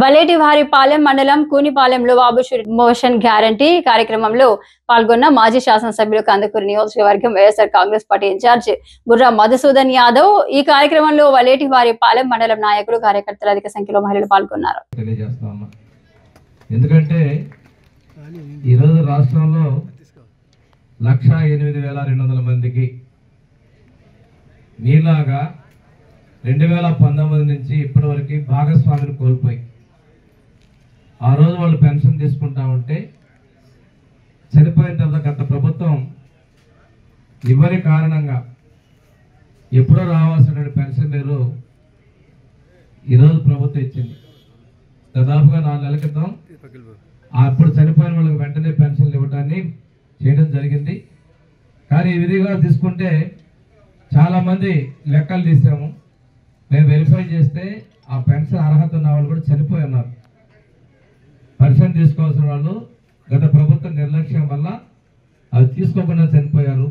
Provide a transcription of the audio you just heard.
వలేటివారిపాలెం మండలం కూనిపాలెంలో Babushri motion guarantee కార్యక్రమంలో పాల్గొన్న మాజీ శాసనసభ్యులు కందుకూరు నియోజకవర్గం వైఎస్ఆర్ కాంగ్రెస్ పార్టీ ఇన్ఛార్జ్ బుర్రా మధుసూదన్ యాదవ్ ఈ కార్యక్రమంలో వలేటివారిపాలెం మండలం నాయకులు కార్యకర్తలు అధిక సంఖ్యలో మహిళలు పాల్గొన్నారు. ఎందుకంటే ఈ రోజు రాష్ట్రంలో 1,08,200 మందికి మీలాగా 2019 నుంచి ఇప్పటివరకు భాగస్వామిని కోల్పోయి ఆ రోజు వాళ్ళు పెన్షన్ తీసుకుంటా ఉంటే చనిపోయిన తర్వాత గత ప్రభుత్వం ఇవ్వని కారణంగా ఎప్పుడో రావాల్సిన పెన్షన్ మీరు ఈరోజు ప్రభుత్వం ఇచ్చింది. దాదాపుగా 4 నెలల క్రితం అప్పుడు చనిపోయిన వాళ్ళకి వెంటనే పెన్షన్లు ఇవ్వటాన్ని చేయడం జరిగింది. కానీ ఈ విధిగా తీసుకుంటే చాలామంది లెక్కలు తీసాము. మేము వెరిఫై చేస్తే ఆ పెన్షన్ అర్హత ఉన్న వాళ్ళు కూడా చనిపోయి ఉన్నారు. పెన్షన్ తీసుకోవాల్సిన వాళ్ళు గత ప్రభుత్వ నిర్లక్ష్యం వల్ల అవి తీసుకోకుండా చనిపోయారు.